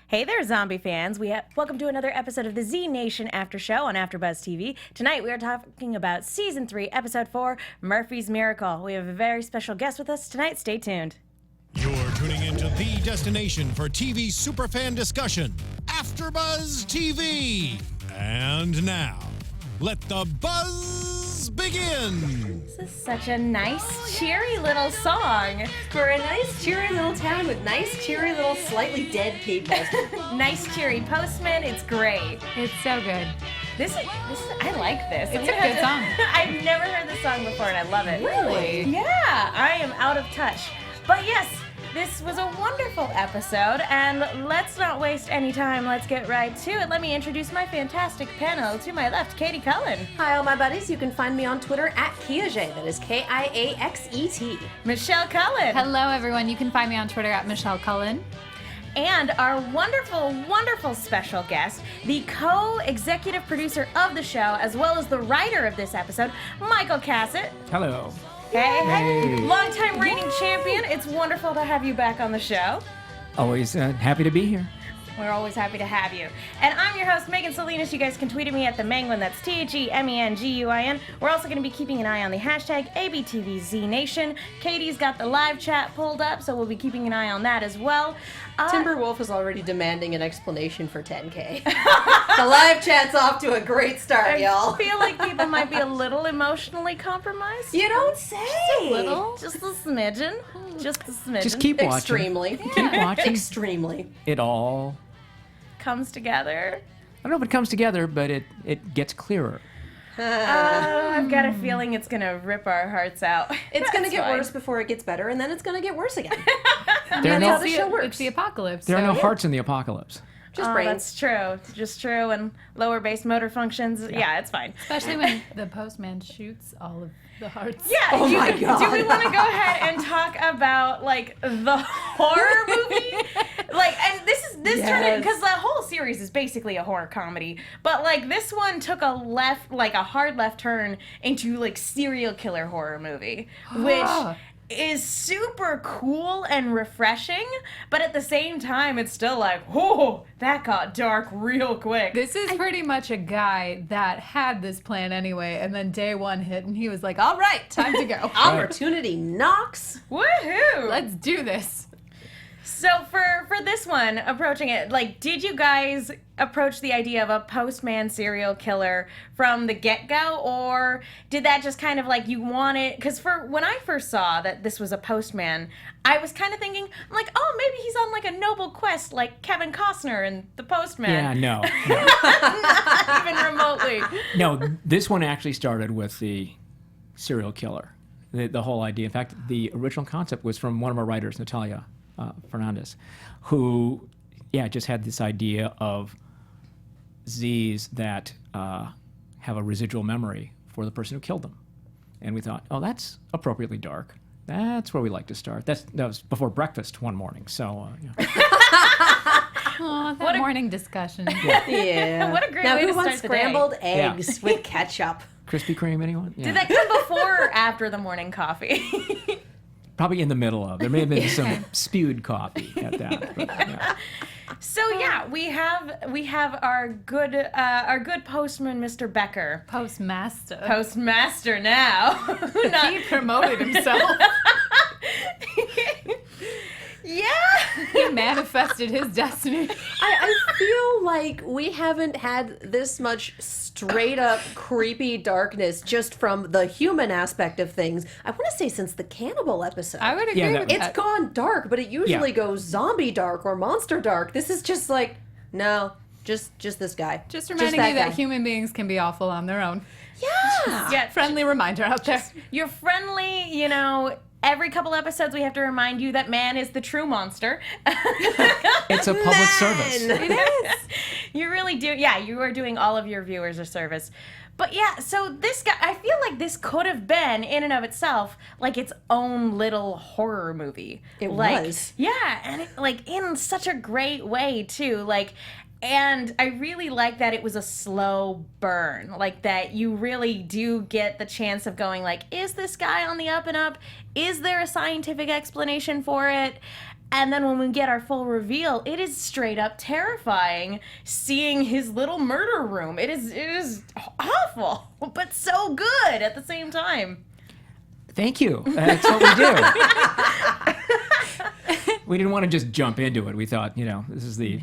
Hey there, zombie fans. Welcome to another episode of the Z Nation After Show on AFTERBUZZ TV. Tonight we are talking about Season 3, Episode 4, Murphy's Miracle. We have a very special guest with us tonight. Stay tuned. You're tuning into the destination for TV superfan discussion, AFTERBUZZ TV. And now, let the buzz begin. This is such a nice, cheery little song. For a nice, cheery little town with nice, cheery little, slightly dead people. Nice, cheery postman. It's great. It's so good. I like this. It's a good song. I've never heard this song before, and I love it. Really? Yeah, I am out of touch. But yes, this was a wonderful episode, and let's not waste any time. Let's get right to it. Let me introduce my fantastic panel. To my left, Katie Cullen. Hi, all my buddies. You can find me on Twitter at Kiaxet. That is Kiaxet. Michelle Cullen. Hello, everyone. You can find me on Twitter at Michelle Cullen. And our wonderful, wonderful special guest, the co-executive producer of the show, as well as the writer of this episode, Michael Cassutt. Hello. Hey. Longtime reigning champion. It's wonderful to have you back on the show. Always happy to be here. We're always happy to have you. And I'm your host, Megan Salinas. You guys can tweet at me at the Menguin. That's TheMenguin. We're also going to be keeping an eye on the hashtag ABTVZNation. Katie's got the live chat pulled up, so we'll be keeping an eye on that as well. Timberwolf is already demanding an explanation for 10K. The live chat's off to a great start, y'all. I feel like people might be a little emotionally compromised. You don't say. Just a little. Just a smidgen. Just a smidgen. Just keep watching. Extremely. Keep watching. Extremely. It all, comes together. I don't know if it comes together, but it gets clearer. I've got a feeling it's going to rip our hearts out. It's going to get fine. worse before it gets better, and then it's going to get worse again. There are That's no, how the show works. It's the apocalypse. there are so no yeah. hearts in the apocalypse. Just brains. That's true. Just true. And lower base motor functions. Yeah, it's fine. Especially when the postman shoots all of the hearts. Yeah. Oh my God. Do we want to go ahead and talk about like the horror movie? And this Yes. turned in because the whole series is basically a horror comedy, but like this one took a hard left turn into like serial killer horror movie, which is super cool and refreshing, but at the same time it's still like, whoa, that got dark real quick. This is pretty much a guy that had this plan anyway, and then day one hit, and he was like, all right, time to go. Opportunity knocks. Woohoo! Let's do this. So for this one, approaching it, like, did you guys approach the idea of a postman serial killer from the get-go, or did that just kind of like you wanted? Because when I first saw that this was a postman, I was kind of thinking, I'm like, oh, maybe he's on like a noble quest, like Kevin Costner and the Postman. Yeah, no. Not even remotely. No, this one actually started with the serial killer. The whole idea. In fact, the original concept was from one of our writers, Natalia Fernandez, who, just had this idea of Z's that have a residual memory for the person who killed them. And we thought, oh, that's appropriately dark. That's where we like to start. That was before breakfast one morning. So, Oh, that morning discussion. Yeah. What a great now, way who to start wants the day. scrambled eggs with ketchup? Krispy Kreme, anyone? Yeah. Did that come before or after the morning coffee? Probably in the middle of. There may have been some spewed coffee at that. But, yeah. So we have our good postman, Mr. Becker. Postmaster now. He promoted himself. Yeah. He manifested his destiny. I feel like we haven't had this much straight up creepy darkness just from the human aspect of things. I want to say since the cannibal episode. I would agree with It's that. gone dark, but it usually goes zombie dark or monster dark. This is just like, no, just this guy. Just reminding you that guy. human beings can be awful on their own. Yeah. Yeah. Friendly reminder out there. You're friendly, every couple episodes we have to remind you that man is the true monster. It's a public service. It is. You really do. Yeah, you are doing all of your viewers a service. But yeah, so this guy, I feel like this could have been, in and of itself, like its own little horror movie. It like, was. Yeah, and in such a great way, too. Like, And I really like that it was a slow burn, like that you really do get the chance of going like, is this guy on the up and up? Is there a scientific explanation for it? And then when we get our full reveal, it is straight up terrifying seeing his little murder room. It is awful, but so good at the same time. Thank you. That's what we do. We didn't want to just jump into it. We thought, this is the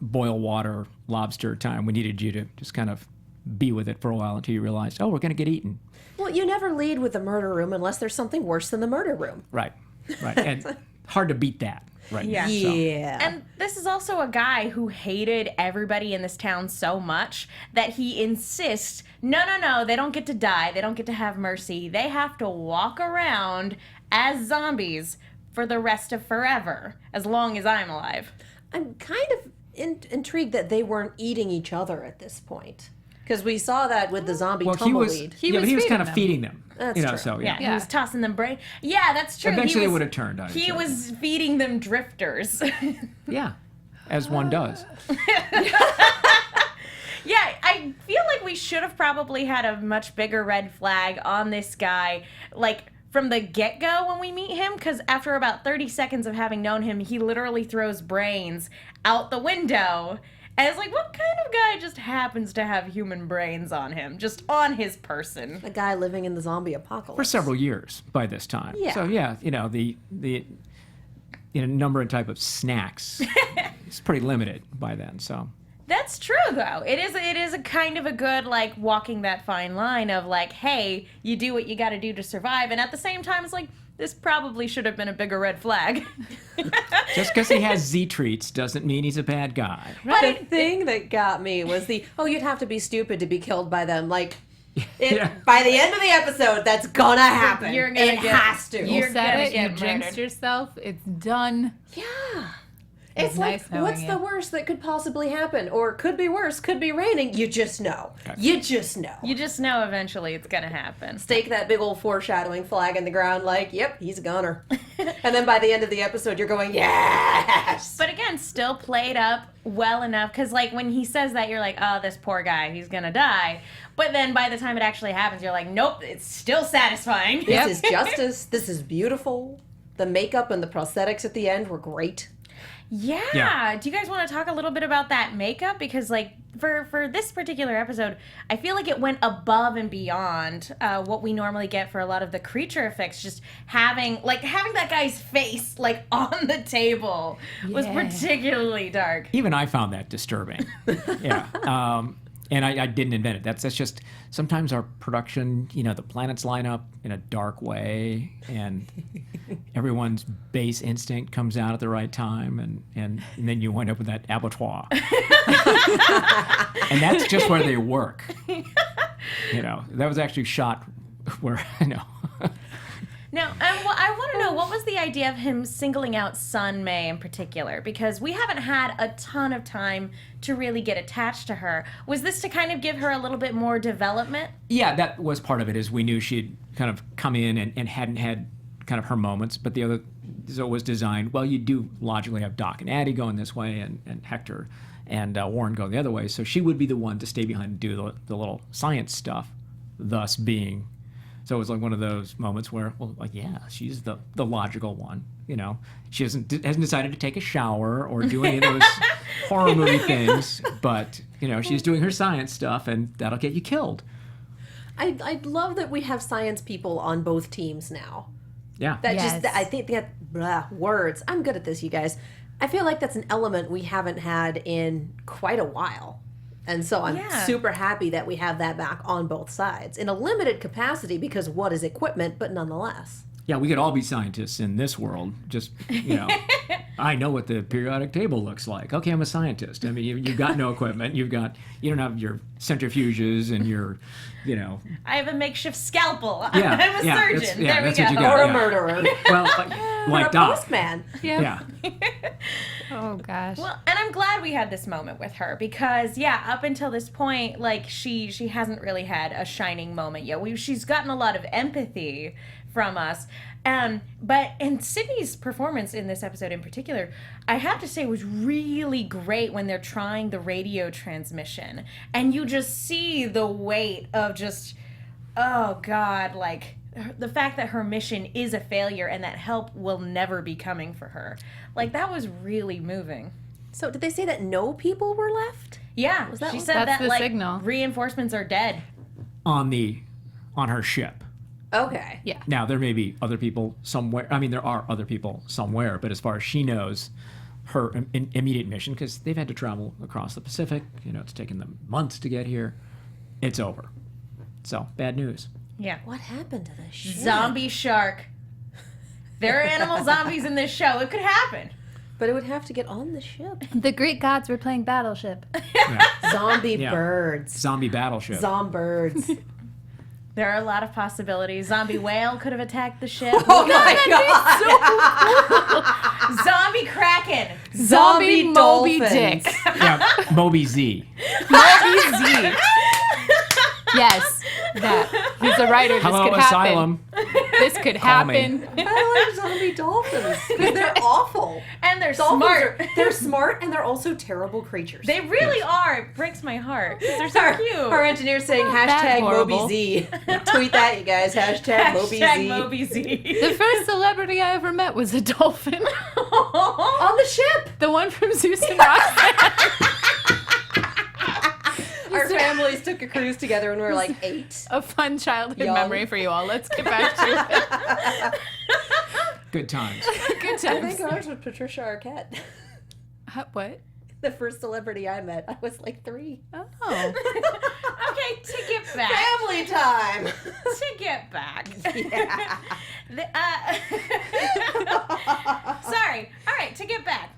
boil water lobster time. We needed you to just kind of be with it for a while until you realized, oh, we're going to get eaten. Well, you never lead with the murder room unless there's something worse than the murder room. Right. And hard to beat that. Right. Yeah. Yeah. And this is also a guy who hated everybody in this town so much that he insists, no, they don't get to die. They don't get to have mercy. They have to walk around as zombies for the rest of forever, as long as I'm alive. I'm kind of intrigued that they weren't eating each other at this point. Because we saw that with the zombie tumbleweed. He was feeding kind of them. feeding them. That's true. So, Yeah, yeah. he was tossing them brain. Yeah, that's true. Eventually they would have turned on He each other. was feeding them drifters. Yeah, as one does. Yeah, I feel like we should have probably had a much bigger red flag on this guy, like, from the get-go when we meet him, because after about 30 seconds of having known him, he literally throws brains out the window. And it's like, what kind of guy just happens to have human brains on him, just on his person? A guy living in the zombie apocalypse. For several years by this time. Yeah. So, yeah, the number and type of snacks is pretty limited by then, so... That's true, though. It is a kind of a good, like, walking that fine line of, like, hey, you do what you gotta do to survive, and at the same time, it's like, this probably should have been a bigger red flag. Just because he has Z-treats doesn't mean he's a bad guy. But the thing that got me was you'd have to be stupid to be killed by them. Like, by the end of the episode, that's gonna happen. You're gonna it get- has to. you're You said gonna it, you get jinxed murdered. yourself, it's done. Yeah. It's like, nice knowing what's you. the worst that could possibly happen? Or could be worse, could be raining. You just know. Okay. You just know. You just know eventually it's gonna happen. Stake that big old foreshadowing flag in the ground like, yep, he's a goner. And then by the end of the episode, you're going, yes! But again, still played up well enough, because, like, when he says that, you're like, oh, this poor guy, he's gonna die. But then by the time it actually happens, you're like, nope, it's still satisfying. This is justice. This is beautiful. The makeup and the prosthetics at the end were great. Yeah. Do you guys want to talk a little bit about that makeup? Because, like, for this particular episode, I feel like it went above and beyond what we normally get for a lot of the creature effects. Just having that guy's face, like, on the table was Yeah. particularly dark. Even I found that disturbing. Yeah. And I didn't invent it. That's just sometimes our production, the planets line up in a dark way and everyone's base instinct comes out at the right time and then you wind up with that abattoir. And that's just where they work. That was actually shot where, Now, I want to know, what was the idea of him singling out Sun May in particular? Because we haven't had a ton of time to really get attached to her. Was this to kind of give her a little bit more development? Yeah, that was part of it, is we knew she'd kind of come in and hadn't had kind of her moments, but the other, so it was designed, well, you do logically have Doc and Addie going this way and Hector and Warren go the other way, so she would be the one to stay behind and do the little science stuff, thus being... So it was like one of those moments where, well, like, yeah, she's the logical one, She hasn't decided to take a shower or do any of those horror movie things, but, she's doing her science stuff, and that'll get you killed. I love that we have science people on both teams now. Yeah. Yes. I think that words. I'm good at this, you guys. I feel like that's an element we haven't had in quite a while. And so I'm super happy that we have that back on both sides in a limited capacity because what is equipment, but nonetheless. Yeah, we could all be scientists in this world. Just, I know what the periodic table looks like. Okay, I'm a scientist. I mean, you've got no equipment. You don't have your centrifuges and your, I have a makeshift scalpel. Yeah, I'm a yeah, surgeon. that's There we what you go. got. Or a Yeah. murderer. Well, Or like a Doc. postman. Yeah. Oh gosh. Well, and I'm glad we had this moment with her because, up until this point, like, she hasn't really had a shining moment yet. She's gotten a lot of empathy from us. And Sydney's performance in this episode in particular, I have to say, was really great when they're trying the radio transmission. And you just see the weight of just, oh God, like the fact that her mission is a failure and that help will never be coming for her. Like, that was really moving. So did they say that no people were left? Yeah, Was that she what- said That's that the like signal. reinforcements are dead. On her ship. Okay. Yeah. Now, there may be other people somewhere. I mean, there are other people somewhere, but as far as she knows, her immediate mission, because they've had to travel across the Pacific, it's taken them months to get here, it's over. So, bad news. Yeah. What happened to the ship? Zombie shark. There are animal zombies in this show. It could happen. But it would have to get on the ship. The Greek gods were playing Battleship. Yeah. Zombie Yeah. birds. Zombie battleship. Zombirds. There are a lot of possibilities. Zombie whale could have attacked the ship. Oh my god! Zombie kraken. Zombie Moby dolphins. Dick. Yeah, Moby Z. Moby Z. Yes, that. He's a writer. This Hello, could happen. Asylum. This could Call me. happen. I like zombie dolphins. 'Cause they're awful. And they're Dolphins smart. they're smart and they're also terrible creatures. They really are. It breaks my heart. They're so cute. Our engineer's saying that hashtag horrible. Moby Z. Tweet that, you guys. Hashtag Moby Hashtag Z. Moby Z. The first celebrity I ever met was a dolphin. On the ship. The one from Zeus and Roxanne. Our families took a cruise together when we were like 8. A fun childhood Young. memory for you all. Let's get back to it. Good times. Good I times. think I was with Patricia Arquette. What? The first celebrity I met. I was like 3. Oh. Okay, to get back. Family time. To get back. Yeah. Sorry. All right, to get back.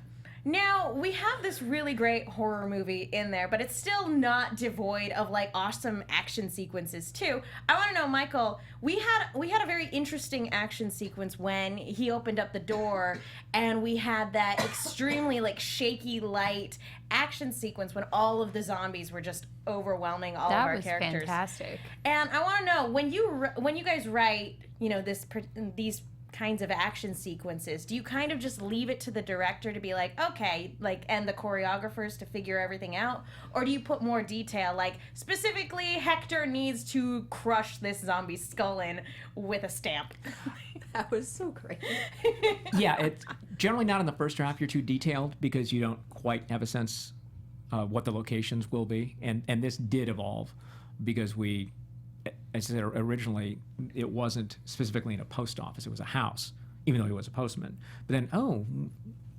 Now, we have this really great horror movie in there, but it's still not devoid of like awesome action sequences too. I want to know, Michael, we had a very interesting action sequence when he opened up the door and we had that extremely like shaky light action sequence when all of the zombies were just overwhelming all of That our was characters. fantastic. And I want to know, when you guys write, these kinds of action sequences, do you kind of just leave it to the director to be like, okay, like, and the choreographers to figure everything out, or do you put more detail, like specifically Hector needs to crush this zombie skull in with a stamp? That was so great. Yeah, it's generally not in the first draft. You're too detailed because you don't quite have a sense what the locations will be, and this did evolve because we, as I said originally, it wasn't specifically in a post office. It was a house, even though he was a postman. But then,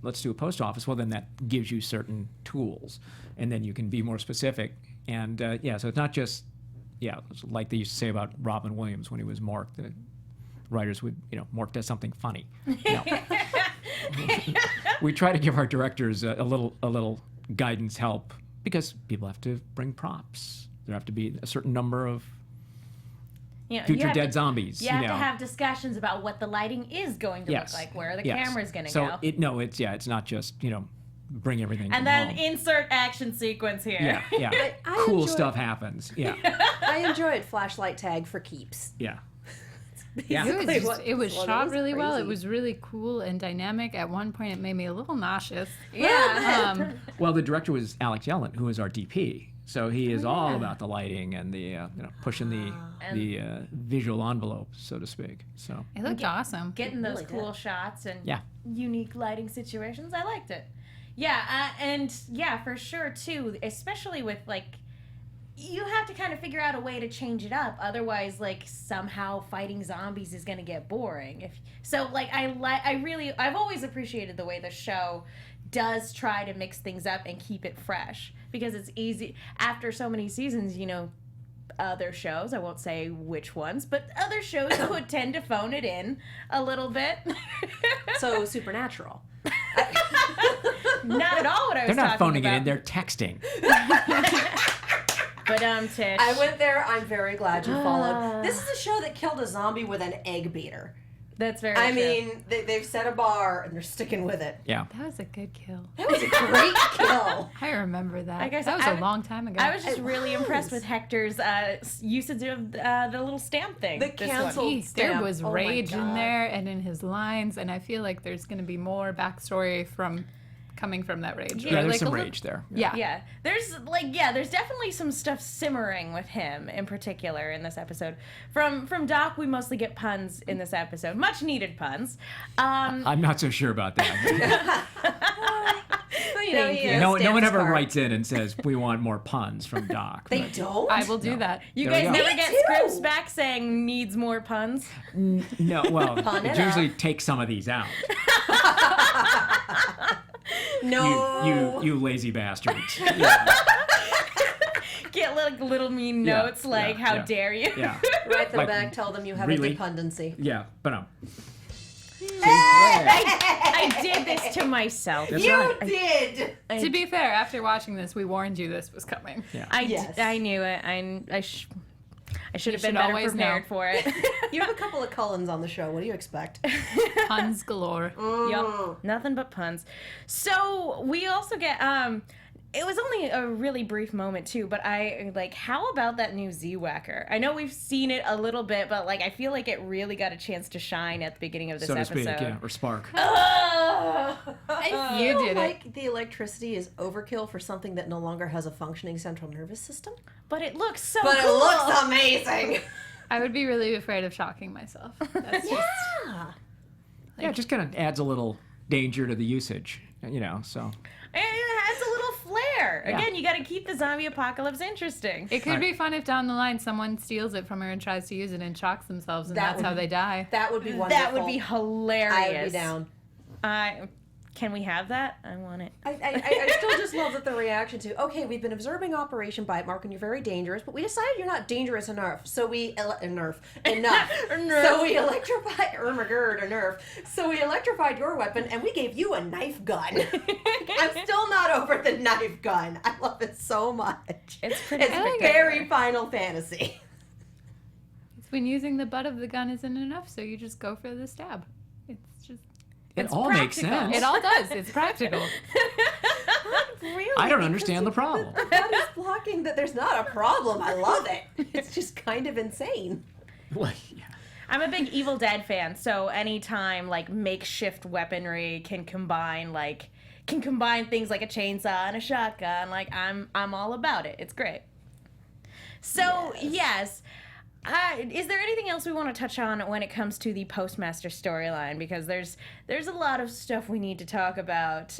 let's do a post office. Well, then that gives you certain tools, and then you can be more specific. And so it's not just, it's like they used to say about Robin Williams when he was Mork. The writers would, Mork does something funny. No. We try to give our directors a little guidance, help, because people have to bring props. There have to be a certain number of future dead zombies. You have to have discussions about what the lighting is going to look like, where the camera's going to go. It's not just, bring everything And from then home. insert action sequence here. Yeah. I Cool enjoy- stuff happens. Yeah. I enjoyed flashlight tag for keeps. Yeah. It was shot really well. It crazy. was really cool and dynamic. At one point, it made me a little nauseous. Yeah. Well, the director was Alex Yellen, who is our DP. So he is all about the lighting and the pushing the visual envelope, so to speak. So It looked awesome. Getting those really cool did. shots and Yeah. unique lighting situations. I liked it. Yeah, and for sure too, especially with like, you have to kind of figure out a way to change it up. Otherwise, like, somehow fighting zombies is going to get boring. I've always appreciated the way the show does try to mix things up and keep it fresh, because it's easy after so many seasons, other shows, I won't say which ones, but other shows would tend to phone it in a little bit. So Supernatural. Not at all what I was they're not talking phoning about. it in, they're texting. But Tish. I went there. I'm very glad you followed. This is a show that killed a zombie with an egg beater. That's very I true. mean, they've set a bar and they're sticking with it. Yeah. That was a good kill. That was a great kill. I remember that. I guess that was I a w- long time ago. I was just It really was. impressed with Hector's usage of the little stamp thing. The this one. cancel- There stamp. was Oh my rage in God. there and in his lines, and I feel like there's going to be more backstory coming from that rage. Yeah, Or, there's like, some a little- rage there. Yeah. Yeah, there's definitely some stuff simmering with him in particular in this episode. From Doc, we mostly get puns in this episode, much needed puns. I'm not so sure about that. Well, you know, Thank he you. has no one Stan's ever card. writes in and says, we want more puns from Doc. They but- don't? I will do that. You There we guys go. never Me get too. scripts back saying needs more puns. No, well, Pun it it usually up. takes some of these out. No. You lazy bastards. Yeah, Get little mean Yeah, notes like yeah, "How yeah. dare you?" yeah, Write them Like, back, tell them you have really? a dependency. yeah. But I did this to myself. That's You right. did! To be fair, after watching this, we warned you this was coming. Yeah. Yes. I knew it. I should have been should better always prepared know. for it. You have a couple of Cullens on the show. What do you expect? Puns galore. Yup, nothing but puns. So we also get it was only a really brief moment too, but I like, how about that new Z-Whacker? I know we've seen it a little bit, but like I feel like it really got a chance to shine at the beginning of this So to episode. speak, yeah, or spark. I You feel did it. like the electricity is overkill for something that no longer has a functioning central nervous system. But it looks so But cool. it looks amazing. I would be really afraid of shocking myself. That's just, Yeah. Yeah, it just kind of adds a little danger to the usage, you know, so. And it has a little flair. Yeah. Again, you got to keep the zombie apocalypse interesting. it could be fun if down the line someone steals it from her and tries to use it and shocks themselves, and That that's would how be- they die. That would be wonderful. That would be hilarious. I would be down. Can we have that? I want it. I still just love that the reaction to, okay, we've been observing Operation Bite Mark and you're very dangerous, but we decided you're not dangerous enough, so we enough. So we electrified So we electrified your weapon and we gave you a knife gun. I'm still not over the knife gun. I love it so much. It's pretty It's very Final Fantasy. It's when using the butt of the gun isn't enough, so you just go for the stab. It's just, It all makes practical. sense. it all does. It's practical. Really? I don't Because understand the problem. That is blocking that there's not a problem. I love it. It's just kind of insane. Like, yeah. I'm a big Evil Dead fan, so anytime like makeshift weaponry can combine things like a chainsaw and a shotgun, like I'm all about it. It's great. So yes. Is there anything else we want to touch on when it comes to the Postmaster storyline? Because there's a lot of stuff we need to talk about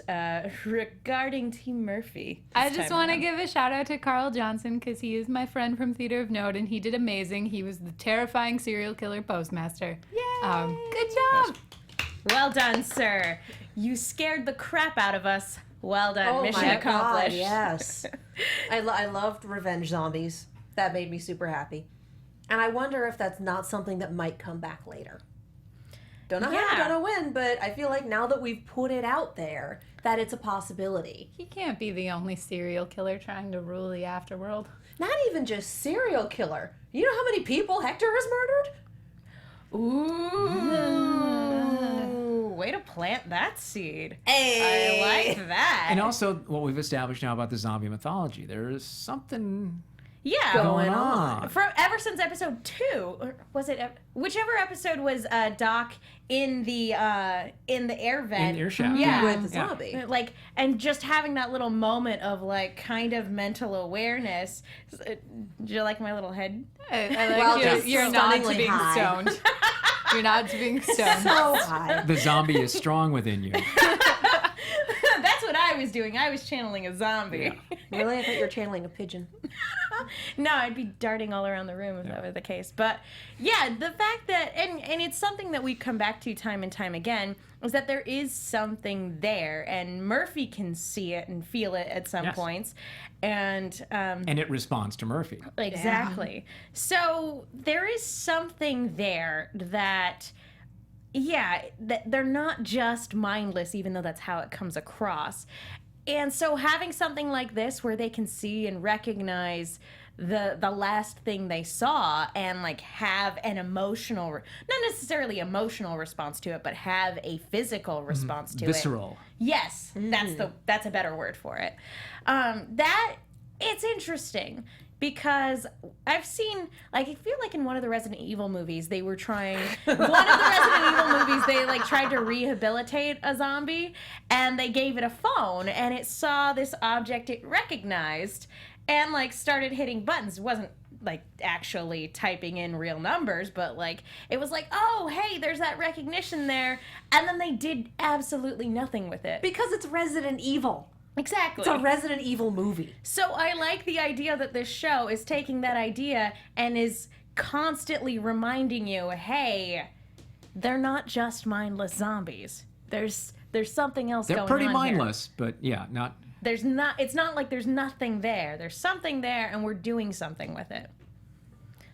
regarding Team Murphy. I just want to give a shout out to Carl Johnson because he is my friend from Theater of Note and he did amazing. He was the terrifying serial killer postmaster. Yay! Good job. Well done, sir. You scared the crap out of us. Well done. Oh Mission my accomplished. God, yes. I loved revenge zombies. That made me super happy. And I wonder if that's not something that might come back later. Don't know how, Yeah. don't know when, but I feel like now that we've put it out there, that it's a possibility. He can't be the only serial killer trying to rule the afterworld. Not even just serial killer. You know how many people Hector has murdered? Ooh. Way to plant that seed. Hey! I like that. And also, what we've established now about the zombie mythology, there is something yeah. going on. Ever since episode 2, or was it whichever episode was Doc in the air vent In the air shaft. Yeah. With the Yeah. zombie. Like, and just having that little moment of like kind of mental awareness. Do you like my little head? I like Well, your, just your nod to stunningly being high. stoned. Your nod to being stoned. So high. The zombie is strong within you. That's what I was doing. I was channeling a zombie. Really? I thought you were channeling a pigeon. No, I'd be darting all around the room if that were the case. But yeah, the fact that, and it's something that we come back to time and time again, is that there is something there, and Murphy can see it and feel it at some Yes. points. And And it responds to Murphy. exactly. So there is something there that, yeah, that they're not just mindless, even though that's how it comes across. And so having something like this where they can see and recognize the last thing they saw and like have an emotional, not necessarily emotional response to it, but have a physical response to Visceral. it. Yes, that's a better word for it. That it's interesting because I've seen, like, I feel like in one of the Resident Evil movies they were trying, they like tried to rehabilitate a zombie and they gave it a phone and it saw this object it recognized and like started hitting buttons. It wasn't like actually typing in real numbers, but like it was like, oh hey, there's that recognition there, and then they did absolutely nothing with it. Because it's Resident Evil. Exactly. It's a Resident Evil movie. So I like the idea that this show is taking that idea and is constantly reminding you, hey, they're not just mindless zombies. There's something else going on. They're pretty here. mindless, but yeah, not. It's not like there's nothing there. There's something there and we're doing something with it.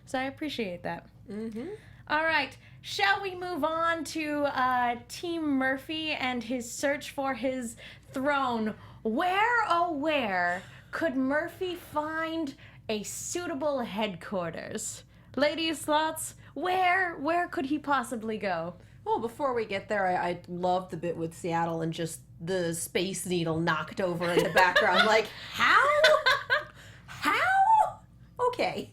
So I appreciate that. Mm-hmm. All right. Shall we move on to Team Murphy and his search for his throne? Where, oh where, could Murphy find a suitable headquarters? Ladies' thoughts? Where could he possibly go? Well, before we get there, I love the bit with Seattle and just the Space Needle knocked over in the background. Like, how? How? Okay.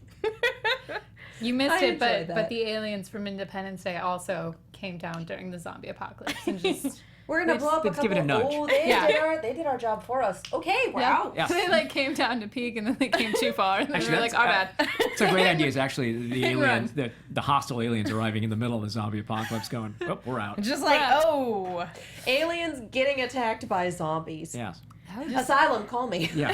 You missed I it, enjoyed but that. the aliens from Independence Day also came down during the zombie apocalypse and just We're gonna blow up a let's give couple. it a nudge. Oh, they Yeah. did our job for us. Okay, we're out. Yeah. they like came down to peek and then they came too far and then Actually, we were like, our bad. It's a great idea. Is actually the aliens, Run. the hostile aliens arriving in the middle of the zombie apocalypse, going, "Oh, we're out." Just like, Yeah. oh. Aliens getting attacked by zombies. Yes. Asylum, call me. Yeah.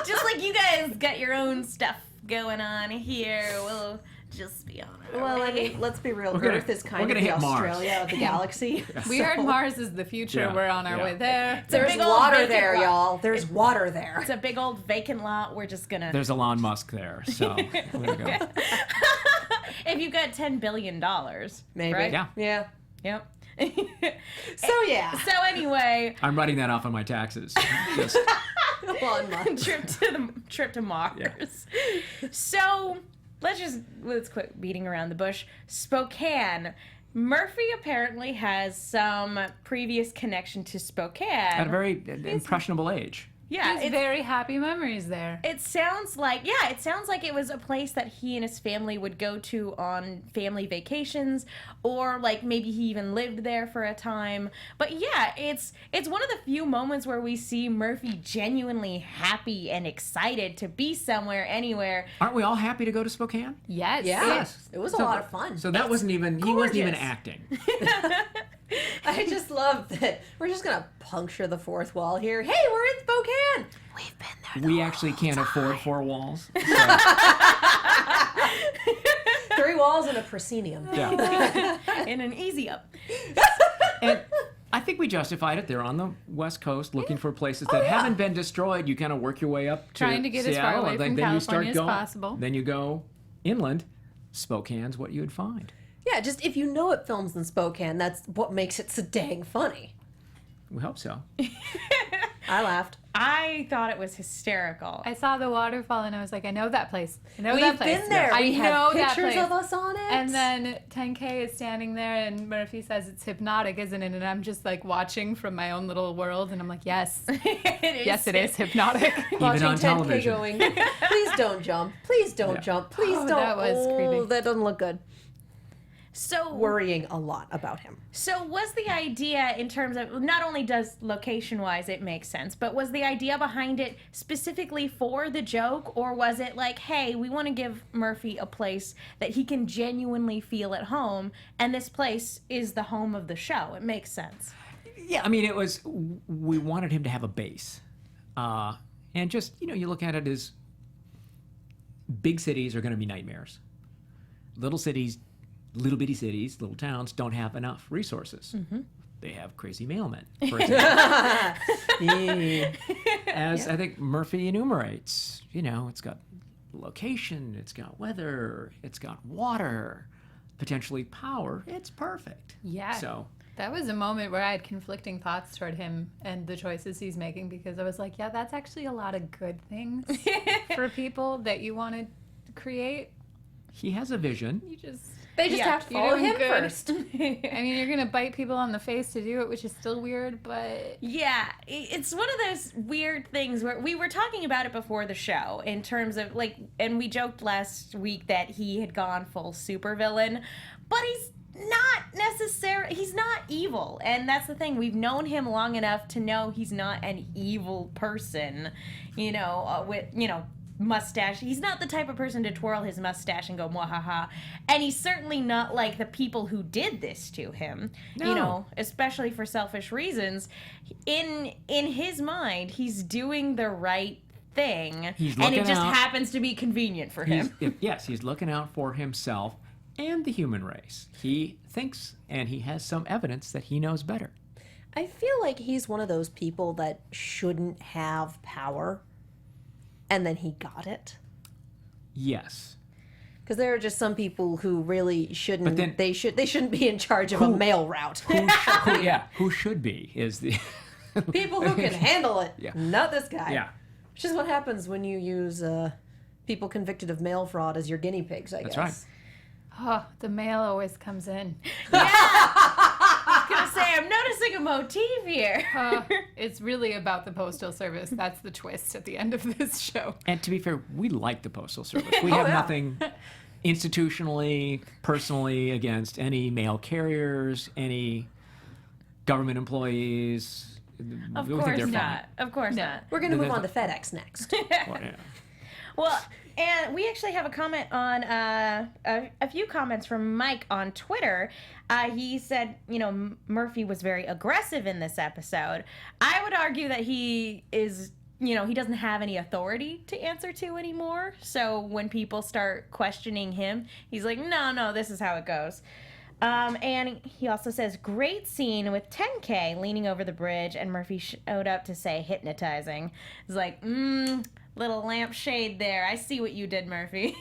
Just like you guys got your own stuff going on here. We'll just be on our Well, I way. mean, let's be real. We're gonna- Earth is we're kind of gonna the hit Mars. Australia of the galaxy. We heard Mars is the future. Yeah. We're on our Yeah. way there. There's big old water vacant there, lot. y'all. There's water there. It's a big old vacant lot. We're just gonna. There's Elon Musk there, so we're gonna go. If you got $10 billion, Maybe. right? Yeah. Yeah. Yep. So yeah. So anyway, I'm writing that off on my taxes. Just, Elon Musk. trip to Mars. So let's quit beating around the bush. Spokane. Murphy apparently has some previous connection to Spokane. at a very impressionable age. Yeah, There's it's very happy memories there. It sounds like it was a place that he and his family would go to on family vacations, or like maybe he even lived there for a time. But yeah, it's one of the few moments where we see Murphy genuinely happy and excited to be somewhere, anywhere. Aren't we all happy to go to Spokane? Yes. Yeah. It was a lot of fun. So that wasn't even, he wasn't even gorgeous. acting. I just love that we're just gonna puncture the fourth wall here. Hey, we're in Spokane. We've been there. We actually can't afford 4 walls. So, 3 walls and a proscenium. yeah. In an easy up. And I think we justified it. They're on the West Coast looking for places that haven't been destroyed. You kind of work your way up to Trying to get as far Seattle, away and from then you start California as going, possible. Then you go inland. Spokane's what you would find. Yeah, just if you know it films in Spokane, that's what makes it so dang funny. We hope so. I laughed. I thought it was hysterical. I saw the waterfall and I was like, I know that place. I know We've that place. been there. I We know have that pictures place. of us on it. And then 10K is standing there and Murphy says it's hypnotic, isn't it? And I'm just like watching from my own little world and I'm like, yes. Yes, it is hypnotic. watching on 10K television. going, please don't jump. Please don't jump. Please Oh, don't. that was creepy. That doesn't look good. So Worrying a lot about him. So was the idea in terms of, not only does location-wise it make sense, but was the idea behind it specifically for the joke, or was it like, hey, we want to give Murphy a place that he can genuinely feel at home, and this place is the home of the show? It makes sense. Yeah, I mean, it was, we wanted him to have a base. And just, you look at it as big cities are going to be nightmares. Little cities, little bitty cities, little towns don't have enough resources. Mm-hmm. They have crazy mailmen, for example. As I think Murphy enumerates, it's got location, it's got weather, it's got water, potentially power. It's perfect. Yeah. So That was a moment where I had conflicting thoughts toward him and the choices he's making, because I was like, yeah, that's actually a lot of good things for people that you want to create. He has a vision. They just have to follow him first. I mean, you're going to bite people on the face to do it, which is still weird, but... Yeah, it's one of those weird things where we were talking about it before the show in terms of, like, and we joked last week that he had gone full supervillain, but he's not evil. And that's the thing. We've known him long enough to know he's not an evil person, with, mustache. He's not the type of person to twirl his mustache and go mwahaha. And he's certainly not like the people who did this to him. No. Especially for selfish reasons. In his mind, he's doing the right thing. And it just happens to be convenient for him. He's looking out for himself and the human race. He thinks, and he has some evidence that he knows better. I feel like he's one of those people that shouldn't have power, and then he got it. Yes. Because there are just some people who really shouldn't. But then, they shouldn't be in charge of a mail route. Who should be is the people who can handle it. Yeah. Not this guy. Yeah. Which is what happens when you use people convicted of mail fraud as your guinea pigs, I guess. That's right. Oh, the mail always comes in. Yeah! I was going to say, I'm noticing a motif here. It's really about the Postal Service. That's the twist at the end of this show. And to be fair, we like the Postal Service. We have nothing institutionally, personally against any mail carriers, any government employees. Of We think course they're not. fine. Of course not. We're going to move on to FedEx next. Well, and we actually have a comment on a few comments from Mike on Twitter. He said, Murphy was very aggressive in this episode. I would argue that he is, he doesn't have any authority to answer to anymore. So when people start questioning him, he's like, no, this is how it goes. And he also says, great scene with 10K leaning over the bridge, and Murphy showed up to say hypnotizing. He's like, little lampshade there. I see what you did, Murphy.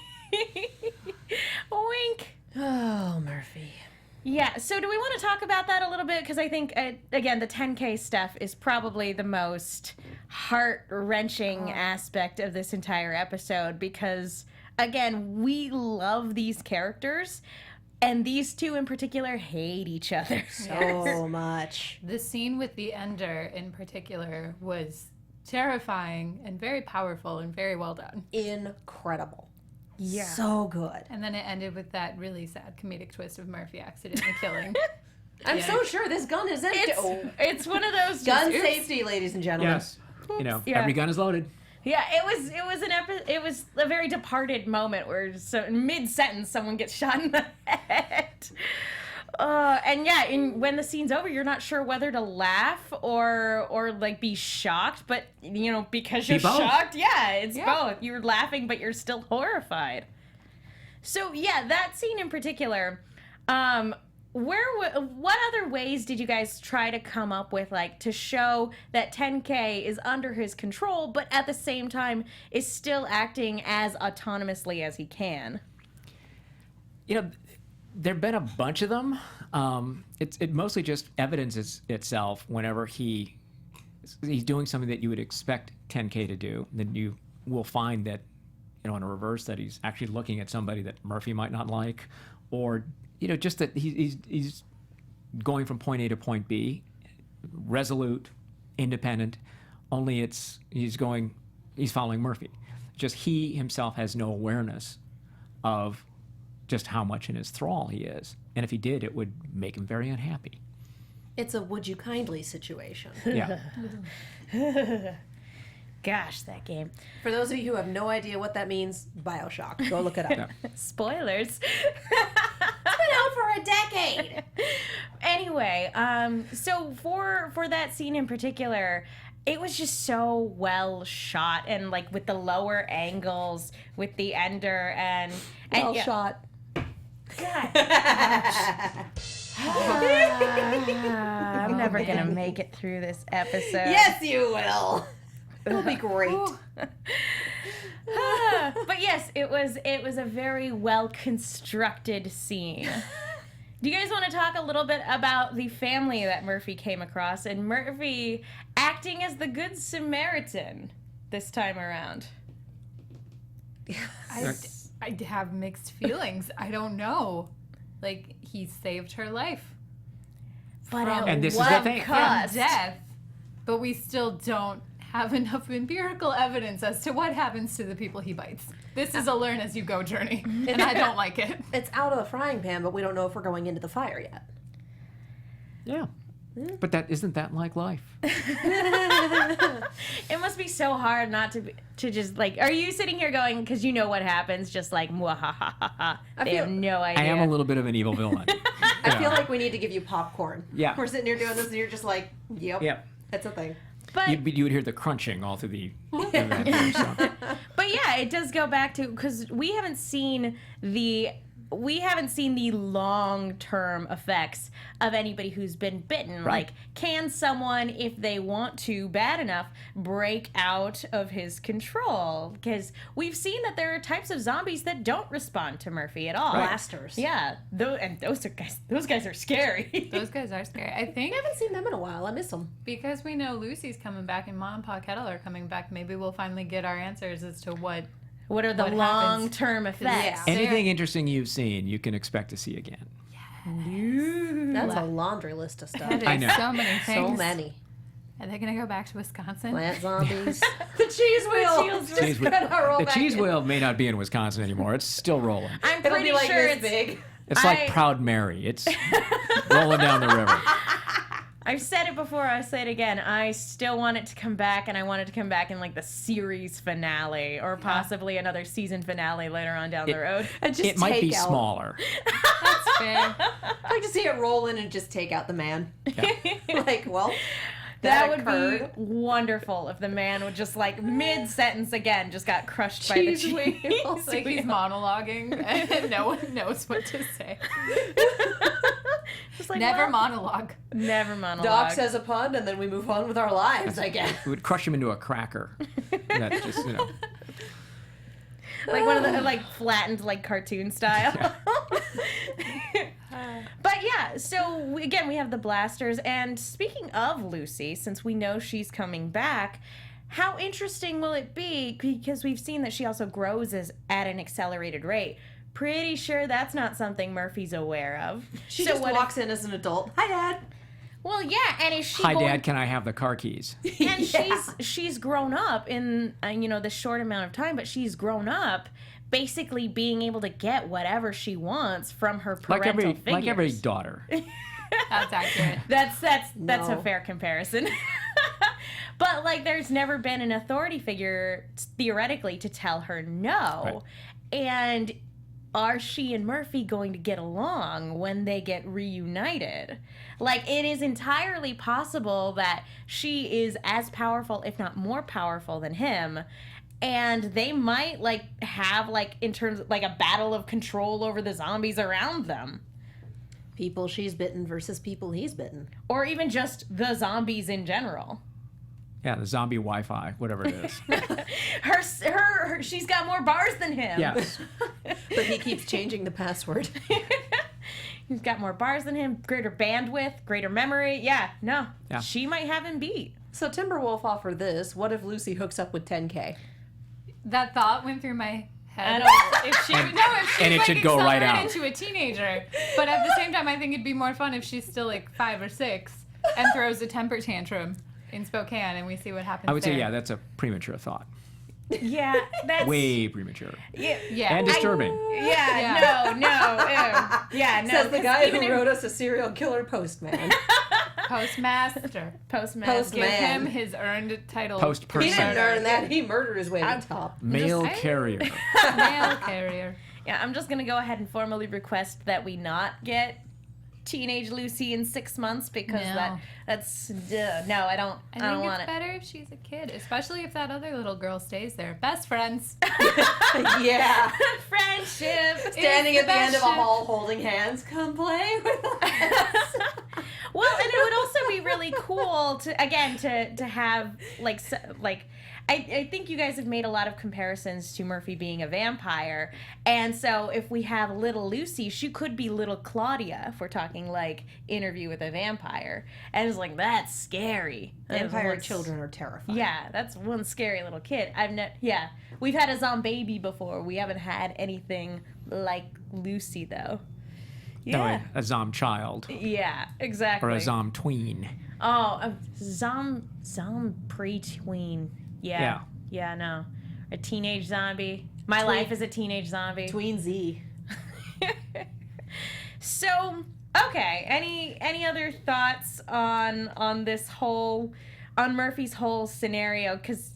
Wink. Oh, Murphy. Yeah, so do we want to talk about that a little bit? Because I think, again, the 10K stuff is probably the most heart-wrenching aspect of this entire episode because, again, we love these characters, and these two in particular hate each other. So much. The scene with the Ender in particular was terrifying and very powerful and very well done. Incredible. Yeah. So good. And then it ended with that really sad comedic twist of Murphy accidentally killing. I'm so sure this gun is empty. It's one of those gun safety, ladies and gentlemen. Yes. Every gun is loaded. Yeah, it was a very Departed moment where mid sentence someone gets shot in the head. When the scene's over, you're not sure whether to laugh or like be shocked, but because you're shocked, it's both. You're laughing, but you're still horrified. So yeah, that scene in particular. What other ways did you guys try to come up with, like, to show that 10K is under his control, but at the same time is still acting as autonomously as he can? There've been a bunch of them. It mostly just evidences itself whenever he's doing something that you would expect 10K to do. Then you will find that, in a reverse, that he's actually looking at somebody that Murphy might not like, or just that he's going from point A to point B, resolute, independent. Only he's following Murphy. Just he himself has no awareness of just how much in his thrall he is. And if he did, it would make him very unhappy. It's a would you kindly situation. Yeah. Gosh, that game. For those of you who have no idea what that means, BioShock. Go look it up. Yeah. Spoilers. It's been out for a decade. Anyway, so for that scene in particular, it was just so well shot, and like with the lower angles with the Ender and shot. God. I'm never gonna make it through this episode. Yes, you will. It'll be great. But yes, it was a very well constructed scene. Do you guys want to talk a little bit about the family that Murphy came across and Murphy acting as the Good Samaritan this time around? I have mixed feelings. I don't know. Like, he saved her life. But And this is the thing. From death. But we still don't have enough empirical evidence as to what happens to the people he bites. This is a learn as you go journey, and I don't like it. It's out of the frying pan, but we don't know if we're going into the fire yet. Yeah. But isn't that like life? It must be so hard not to just like. Are you sitting here going because you know what happens? Just like mwahahaha. They have no idea. I am a little bit of an evil villain. I feel like we need to give you popcorn. Yeah. We're sitting here doing this, and you're just like, yep. Yep. That's a thing. But You would hear the crunching all through the. But yeah, it does go back to because we haven't seen the long-term effects of anybody who's been bitten. Right. Like, can someone, if they want to bad enough, break out of his control? Because we've seen that there are types of zombies that don't respond to Murphy at all. Right. Blasters. Yeah, those guys are scary. Those guys are scary. I think I haven't seen them in a while. I miss them. because we know Lucy's coming back and Mom and Pa Kettle are coming back, maybe we'll finally get our answers as to what What are the What happens? long-term effects? Yeah. Anything interesting you've seen, you can expect to see again. That's a laundry list of stuff. I know. So many things. So many. Are they going to go back to Wisconsin? Plant zombies. The cheese wheel. Cheese wheel. The cheese wheel may not be in Wisconsin anymore. It's still rolling. I'm It'll pretty be like sure this it's big. It's like Proud Mary. It's rolling down the river. I've said it before, I'll say it again. I still want it to come back, and I want it to come back in like the series finale or possibly another season finale later on down the road. And just It might be take out. smaller. That's fair. I'd like to see it roll in and just take out the man. Yeah. Like, well, That would occurred. be wonderful if the man would just like mid-sentence again just got crushed by the Cheese cheese wheel. Like he's monologuing and no one knows what to say. Just like, Never well, monologue. Never monologue. Doc says a pun, and then we move on with our lives, I guess. It would crush him into a cracker. That's just, like one of the like flattened like cartoon style. But yeah, so again we have the blasters, and speaking of Lucy, since we know she's coming back, how interesting will it be, because we've seen that she also grows at an accelerated rate. Pretty sure that's not something Murphy's aware of. She So just what if- walks in as an adult. Hi, Dad. Well, yeah, and is she Hi, going- Dad, can I have the car keys? and she's grown up in this short amount of time, but she's grown up basically being able to get whatever she wants from her parental figures. Like every daughter. That's accurate. That's a No. fair comparison. But like there's never been an authority figure theoretically to tell her no. Right. And are she and Murphy going to get along when they get reunited? Like, it is entirely possible that she is as powerful, if not more powerful than him. And they might, like, have, like, in terms of, like, a battle of control over the zombies around them. People she's bitten versus people he's bitten. Or even just the zombies in general. Yeah, the zombie Wi-Fi, whatever it is. Her she's got more bars than him. Yes. But he keeps changing the password. He's got more bars than him, greater bandwidth, greater memory. Yeah, no. Yeah. She might have him beat. So Timberwolf offered this. What if Lucy hooks up with 10K? That thought went through my head. If she and it should go right out. into a teenager. But at the same time, I think it'd be more fun if she's still like 5 or 6 and throws a temper tantrum in Spokane, and we see what happens. I would say, there. yeah, that's a premature thought. Yeah, that's Way premature. Yeah. And disturbing. No. Ew. Yeah, no. Says the guy who even wrote us a serial killer postman. Postmaster. Postman. Give him his earned title. He Post-person. didn't earn that. He murdered his way to the top. Mail Just- carrier. Mail carrier. Yeah, I'm just gonna go ahead and formally request that we not get teenage Lucy in 6 months because No. that's no, I don't I think want it's it. better if she's a kid, especially if that other little girl stays there. Best friends. Yeah. Friendship. Standing It's at the the end of a best hall holding hands. Come play with us. Well, and it would also be really really cool to have I think you guys have made a lot of comparisons to Murphy being a vampire, and so if we have little Lucy, she could be little Claudia if we're talking like Interview with a Vampire, and it's like that's scary. Vampire children are terrifying. Yeah, that's one scary little kid. We've had a zombie before. We haven't had anything like Lucy though. Yeah, No, a zom child yeah, exactly. or a zom tween. Oh, a zom pre-tween. Yeah. No. A teenage zombie. My life is a teenage zombie. Tween Z. So, okay. Any other thoughts on Murphy's whole scenario? Because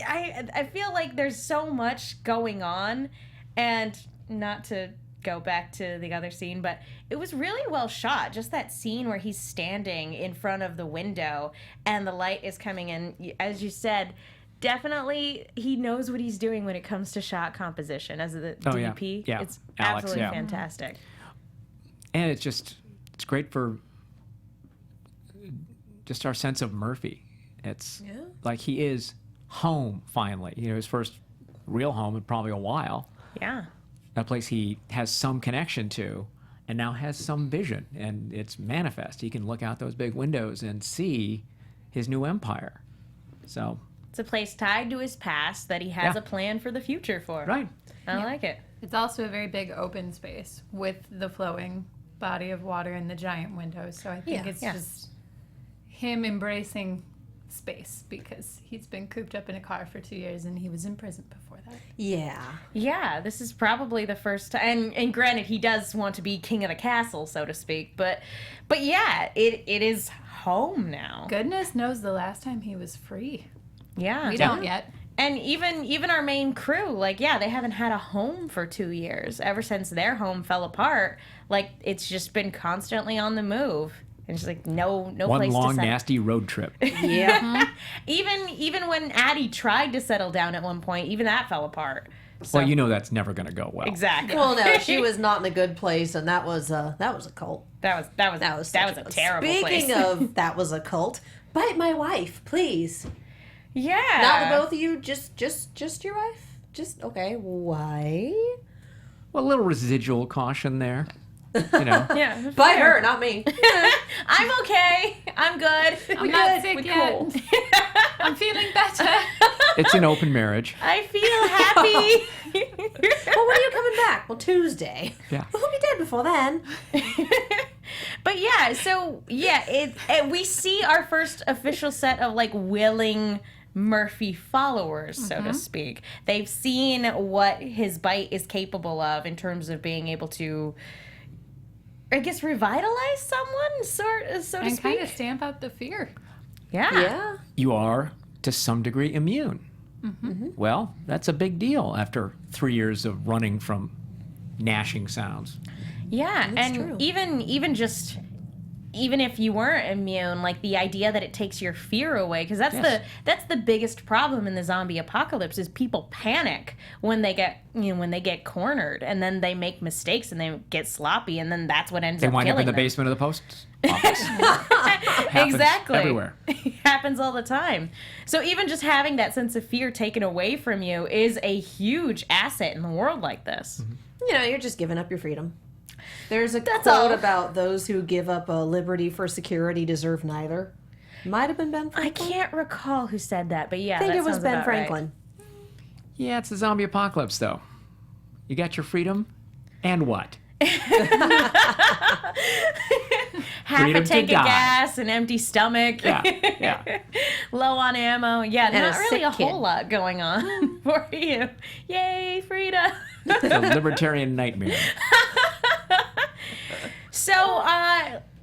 I feel like there's so much going on, and not to go back to the other scene, but it was really well shot. Just that scene where he's standing in front of the window and the light is coming in. As you said, definitely he knows what he's doing when it comes to shot composition as the DP. Yeah. It's Alex, absolutely fantastic. And it's great for just our sense of Murphy. It's like he is home finally. His first real home in probably a while. Yeah. A place he has some connection to and now has some vision, and it's manifest. He can look out those big windows and see his new empire. So it's a place tied to his past that he has a plan for the future for. Right. I like it. It's also a very big open space with the flowing body of water and the giant windows. So I think it's just him embracing space, because he's been cooped up in a car for 2 years and he was in prison before that. Yeah, this is probably the first time, and granted he does want to be king of the castle, so to speak, but yeah, it is home now. Goodness knows the last time he was free. Yeah. We don't yet. And even our main crew, like, they haven't had a home for 2 years. Ever since their home fell apart, like, it's just been constantly on the move. And it's like no one place long, to settle. nasty road trip. Yeah. Even when Addie tried to settle down at one point, even that fell apart. So, Well, that's never going to go well. exactly. Well, no, she was not in a good place, and that was a cult. That was a terrible place. Speaking of that was a cult, bite my wife, please. Yeah. Not the both of you, just your wife? Just okay, why? Well, a little residual caution there. Yeah. Bite her, not me. I'm okay. I'm good. I'm not sick yet. I'm feeling better. It's an open marriage. I feel happy. Well, when are you coming back? Well, Tuesday. Yeah. We'll be dead before then. But yeah, so we see our first official set of like willing Murphy followers, so to speak. They've seen what his bite is capable of in terms of being able to, I guess, revitalize someone, so to speak. And kind of stamp out the fear. Yeah. You are, to some degree, immune. Well, that's a big deal after 3 years of running from gnashing sounds. Yeah, That's and true. even if you weren't immune, like the idea that it takes your fear away, because that's the biggest problem in the zombie apocalypse is people panic when they get cornered, and then they make mistakes and they get sloppy, and then that's what ends They up wind up killing in the them. basement of the post office. Happens Exactly. everywhere. It happens all the time. So even just having that sense of fear taken away from you is a huge asset in a world like this. You're just giving up your freedom. There's a That's quote all. about those who give up liberty for security deserve neither. Might have been Ben I Franklin. can't recall who said that, but yeah, I think that it was sounds Ben about right. Franklin. Yeah, it's the zombie apocalypse, though. You got your freedom, and what? Half Freedom a to tank of die. gas, an empty stomach, Yeah. low on ammo. Yeah, And not a really sick a kid. whole lot going on for you. Yay, freedom. It's a libertarian nightmare. So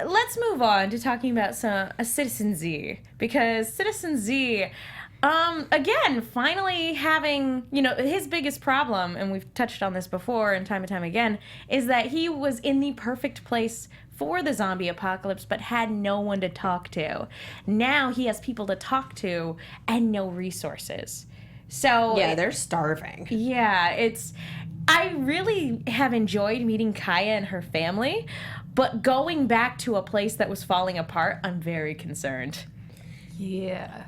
let's move on to talking about Citizen Z, because Citizen Z, again, finally having, his biggest problem, and we've touched on this before and time again, is that he was in the perfect place for the zombie apocalypse, but had no one to talk to. Now he has people to talk to and no resources. So Yeah, they're starving. yeah, I really have enjoyed meeting Kaya and her family, But going back to a place that was falling apart, I'm very concerned. Yeah.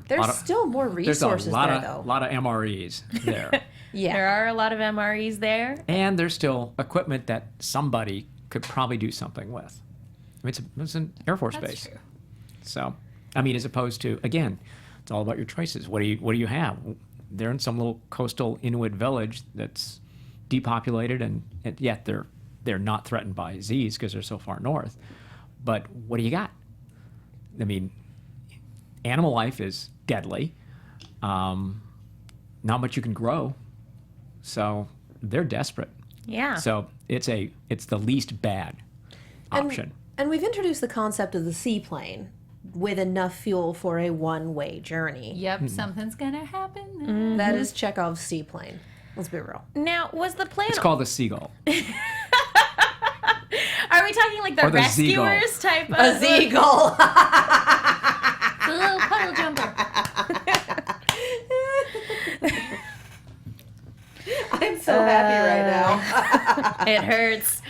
There's still more resources there's a though. lot of MREs there. Yeah. There are a lot of MREs there. And there's still equipment that somebody could probably do something with. I mean, it's an Air Force base. True. So, I mean, as opposed to, again, it's all about your choices. What do you have? They're in some little coastal Inuit village that's depopulated, and yet they're not threatened by Z's because they're so far north. But what do you got? I mean, animal life is deadly. Not much you can grow. So they're desperate. Yeah. So it's the least bad option. And we've introduced the concept of the seaplane with enough fuel for a one-way journey. Yep, something's gonna happen. That is Chekhov's seaplane. Let's be real. Now, was the plan... It's called the Seagull. Are we talking like the Or the rescuers type of... A seagull. The little puddle jumper. I'm so happy right now. It hurts.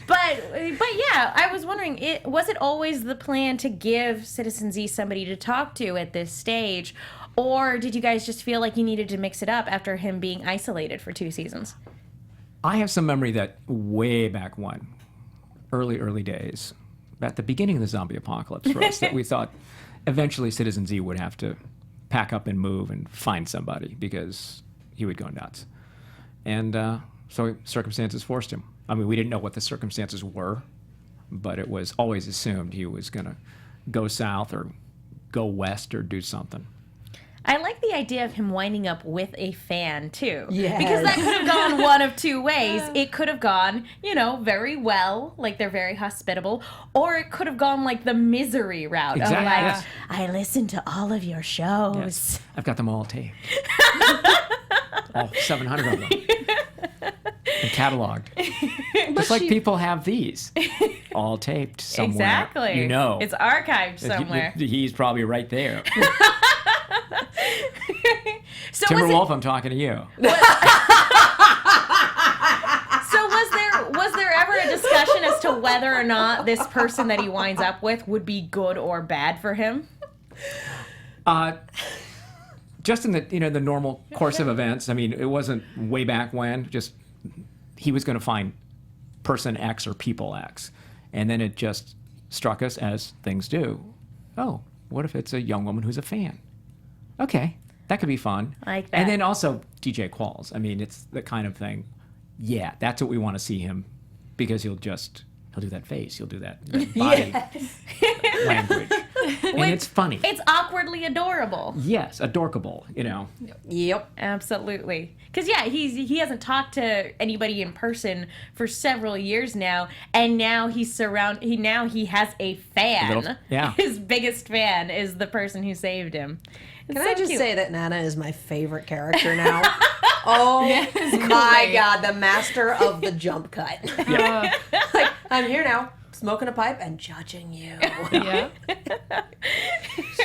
But yeah, I was wondering, was it always the plan to give Citizen Z somebody to talk to at this stage? Or did you guys just feel like you needed to mix it up after him being isolated for 2 seasons? I have some memory that way back when, early days, at the beginning of the zombie apocalypse for us, that we thought eventually Citizen Z would have to pack up and move and find somebody because he would go nuts. And so circumstances forced him. I mean, we didn't know what the circumstances were, but it was always assumed he was going to go south or go west or do something. I like the idea of him winding up with a fan, too. Yes. Because that could have gone one of 2 ways. It could have gone, very well, like they're very hospitable, or it could have gone like the misery route. Exactly. Of like, Yes. I listen to all of your shows. Yes. I've got them all taped. All 700 of them. And cataloged. Just like people have these. All taped somewhere. Exactly. It's archived somewhere. He's probably right there. So Timberwolf, I'm talking to you. So was there ever a discussion as to whether or not this person that he winds up with would be good or bad for him? Just in the normal course of events. I mean, it wasn't way back when. Just he was going to find person X or people X, and then it just struck us as things do. Oh, what if it's a young woman who's a fan? Okay, that could be fun. I like that. And then also DJ Qualls. I mean, it's the kind of thing. Yeah, that's what we want to see him, because he'll do that face. He'll do that body language. And it's funny. It's awkwardly adorable. Yes, adorkable, Yep. Absolutely. Because, yeah, he hasn't talked to anybody in person for several years now, and now he has a fan. Yeah. His biggest fan is the person who saved him. It's Can so I just cute. say that Nana is my favorite character now? Oh my God, the master of the jump cut. Yeah. Like, I'm here now, smoking a pipe and judging you. Yeah.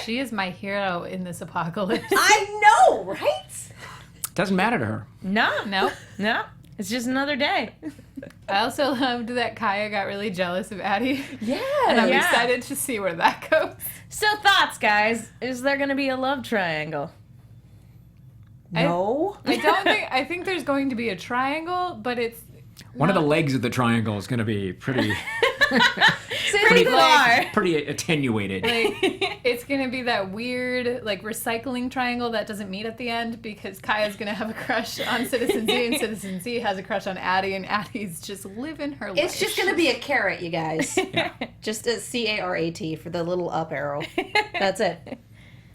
She is my hero in this apocalypse. I know, right? Doesn't matter to her. No. It's just another day. I also loved that Kaya got really jealous of Addie. Yeah. And I'm Yeah. excited to see where that goes. So thoughts, guys. Is there going to be a love triangle? No. I think there's going to be a triangle, but it's One of the legs of the triangle is going to be pretty Pretty far. pretty attenuated. it's going to be that weird recycling triangle that doesn't meet at the end, because Kaya's going to have a crush on Citizen Z and Citizen Z has a crush on Addie, and Addie's just living her life. It's just going to be a carrot, you guys. Yeah. Just a CARAT for the little up arrow. That's it.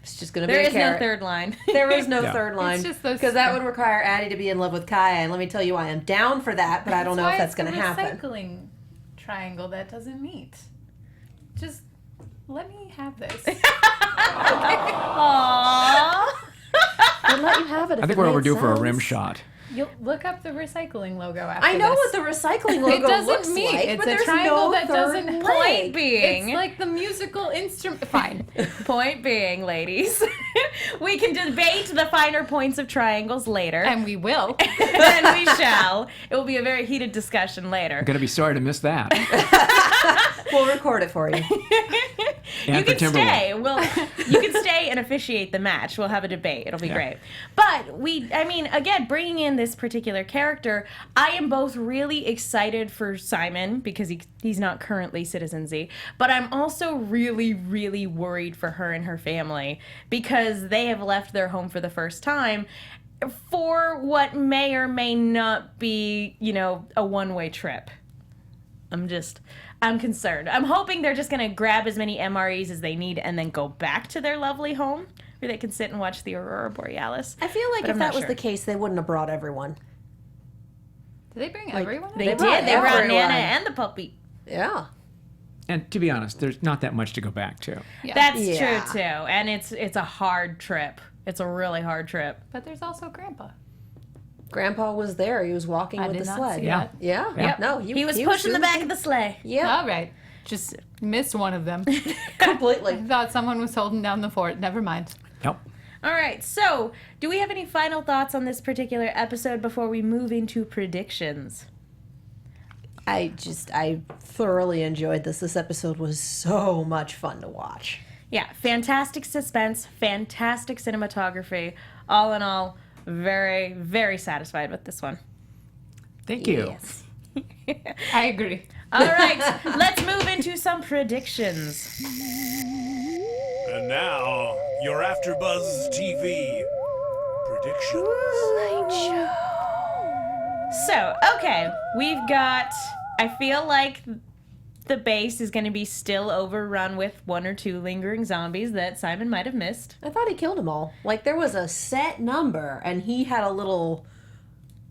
It's just going to be There a is no carrot. third line. There is no Yeah. third line. It's just those because that would require Addie to be in love with Kaya, and let me tell you, I am down for that, but I don't know if that's going to happen. Recycling triangle that doesn't meet. Just let me have this. Aww. I'd let you have it. I think we're overdue for a rim shot. You'll look up the recycling logo after I know this. what the recycling logo It doesn't looks meet. like, It's but a there's triangle no that third doesn't leg. Point being, It's like the musical instrument. Fine. point being, ladies, we can debate the finer points of triangles later. And we will. And we shall. It will be a very heated discussion later. I'm going to be sorry to miss that. We'll record it for you. And You for can Timberwolf. stay. You can stay and officiate the match. We'll have a debate. It'll be great. But again, bringing in this particular character, I am both really excited for Simon because he's not currently Citizen Z, but I'm also really, really worried for her and her family because they have left their home for the first time for what may or may not be, a one-way trip. I'm concerned. I'm hoping they're just going to grab as many MREs as they need and then go back to their lovely home where they can sit and watch the Aurora Borealis. I feel like But if I'm that not was sure. the case, they wouldn't have brought everyone. Did they bring everyone? They brought did. They brought everyone. Nana and the puppy. Yeah. And to be honest, there's not that much to go back to. Yeah. That's Yeah. true, too. And it's a hard trip. It's a really hard trip. But there's also Grandpa. Grandpa was there. He was walking I with did the not sled. see Yeah. that. Yeah. Yep. No, He was pushing the back of the sleigh. Yeah. All right. Just missed one of them. Completely. I thought someone was holding down the fort. Never mind. Yep. All right, so do we have any final thoughts on this particular episode before we move into predictions? I thoroughly enjoyed this. This episode was so much fun to watch. Yeah, fantastic suspense, fantastic cinematography. All in all, very, very satisfied with this one. Thank you. Yes. I agree. All right, let's move into some predictions. And now, your AfterBuzz TV predictions. So, okay, we've got, I feel like the base is going to be still overrun with one or two lingering zombies that Simon might have missed. I thought he killed them all. Like, there was a set number, and he had a little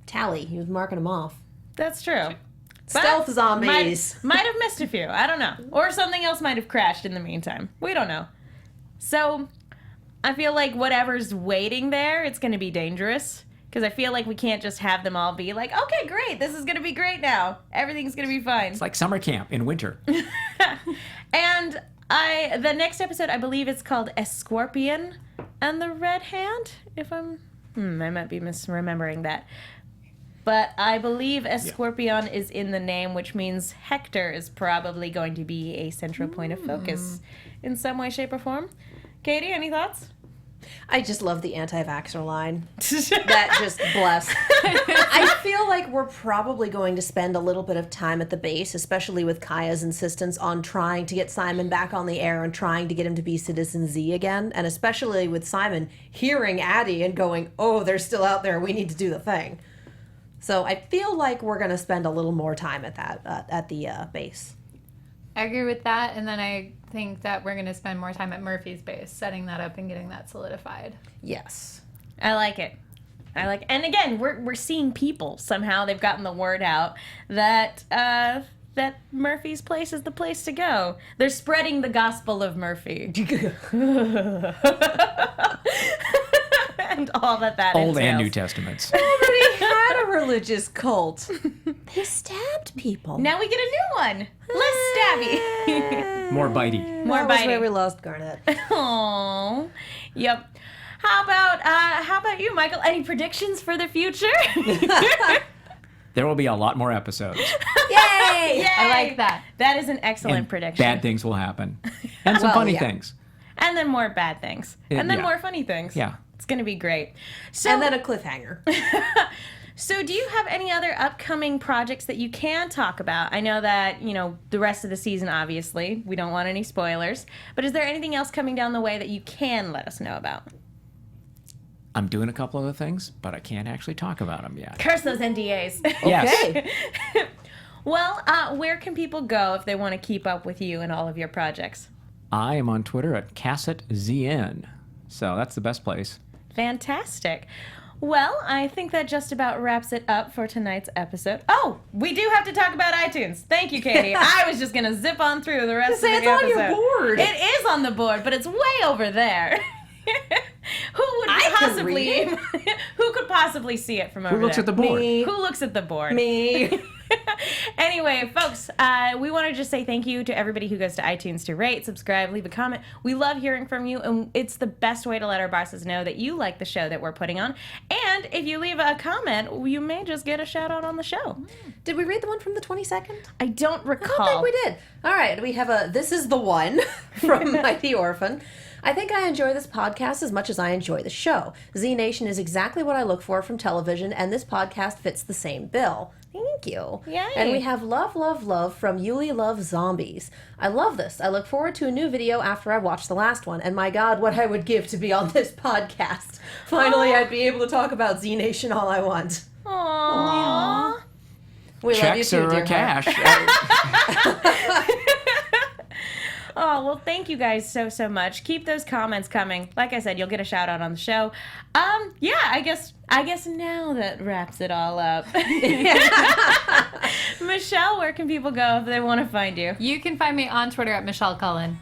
tally. He was marking them off. That's true. Stealth But zombies. Might have missed a few. I don't know. Or something else might have crashed in the meantime. We don't know. So, I feel like whatever's waiting there, it's going to be dangerous. Because I feel like we can't just have them all be like, okay, great, this is going to be great now. Everything's going to be fine. It's like summer camp in winter. And the next episode, I believe it's called Escorpion and the Red Hand, if I might be misremembering that. But I believe Escorpion is in the name, which means Hector is probably going to be a central point of focus in some way, shape, or form. Katie, any thoughts? I just love the anti-vaxxer line. That just bless. I feel like we're probably going to spend a little bit of time at the base, especially with Kaya's insistence on trying to get Simon back on the air and trying to get him to be Citizen Z again. And especially with Simon hearing Addie and going, oh, they're still out there. We need to do the thing. So I feel like we're going to spend a little more time at that at the base. I agree with that. And then I think that we're going to spend more time at Murphy's base, setting that up and getting that solidified. Yes. I like it. And again, we're seeing people somehow. They've gotten the word out that that Murphy's place is the place to go. They're spreading the gospel of Murphy. And all that Old and entails. New Testaments. Already had a religious cult. They stabbed people. Now we get a new one. Less stabby. More bitey. More that was bitey. where we lost Garnet. Aww. Yep. How about you, Michael? Any predictions for the future? There will be a lot more episodes. Yay! Yay! I like that. That is an excellent And prediction. bad things will happen. And some Well, funny yeah. things. And then more bad things. And then Yeah. more funny things. Yeah. It's going to be great. So, And then a cliffhanger. so do you have any other upcoming projects that you can talk about? I know that, the rest of the season, obviously, we don't want any spoilers. But is there anything else coming down the way that you can let us know about? I'm doing a couple other things, but I can't actually talk about them yet. Curse those NDAs. Yes. Okay. Well, where can people go if they want to keep up with you and all of your projects? I am on Twitter at CassuttZN. So that's the best place. Fantastic. Well, I think that just about wraps it up for tonight's episode. Oh, we do have to talk about iTunes. Thank you, Katie. I was just going to zip on through the rest of the Say it's on episode. your board. It is on the board, but it's way over there. How possibly who could possibly see it from over there? Who looks at the board? Me. Who looks at the board? Me. Anyway, folks, we want to just say thank you to everybody who goes to iTunes to rate, subscribe, leave a comment. We love hearing from you, and it's the best way to let our bosses know that you like the show that we're putting on. And if you leave a comment, you may just get a shout out on the show. Did we read the one from the 22nd? I don't I recall. don't think we did. All right, we have a This is the One from Mighty Orphan. I think I enjoy this podcast as much as I enjoy the show. Z Nation is exactly what I look for from television, and this podcast fits the same bill. Thank you. Yay. And we have Love, Love, Love from Yuli Loves Zombies. I love this. I look forward to a new video after I watch the last one. And my God, what I would give to be on this podcast. Finally, I'd be able to talk about Z Nation all I want. Aww. We love you Checks too, or dear cash? Oh, well, thank you guys so much. Keep those comments coming. Like I said, you'll get a shout out on the show. Yeah, I guess now that wraps it all up. Michelle, where can people go if they want to find you? You can find me on Twitter at Michelle Cullen.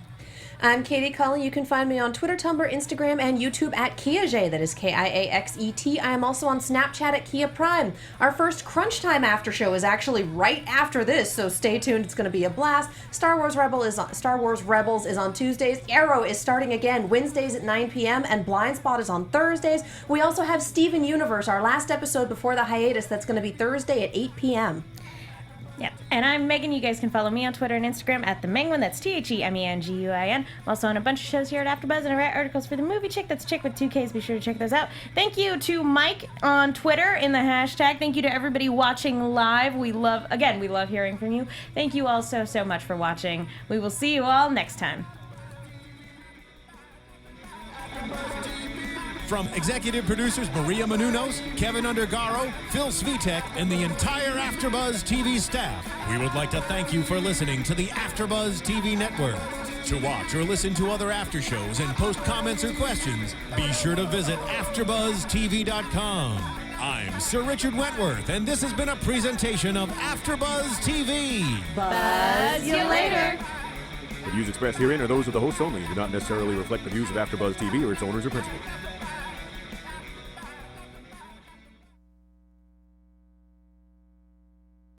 I'm Katie Cullen. You can find me on Twitter, Tumblr, Instagram, and YouTube at Kiaxet. That is Kiaxet. I am also on Snapchat at Kia Prime. Our first Crunch Time after show is actually right after this, so stay tuned. It's going to be a blast. Star Wars Rebels is on Tuesdays. Arrow is starting again Wednesdays at 9 p.m. and Blind Spot is on Thursdays. We also have Steven Universe, our last episode before the hiatus. That's going to be Thursday at 8 p.m. Yeah, and I'm Megan. You guys can follow me on Twitter and Instagram at the Menguin. That's TheMenguin. I'm also on a bunch of shows here at AfterBuzz, and I write articles for the Movie Chick. That's Chick with 2 Ks. Be sure to check those out. Thank you to Mike on Twitter in the hashtag. Thank you to everybody watching live. We love hearing from you. Thank you all so much for watching. We will see you all next time. From executive producers Maria Menounos, Kevin Undergaro, Phil Svitek, and the entire AfterBuzz TV staff, we would like to thank you for listening to the AfterBuzz TV network. To watch or listen to other after shows and post comments or questions, be sure to visit AfterBuzzTV.com. I'm Sir Richard Wentworth, and this has been a presentation of AfterBuzz TV. Buzz you later. The views expressed herein are those of the hosts only and do not necessarily reflect the views of AfterBuzz TV or its owners or principals.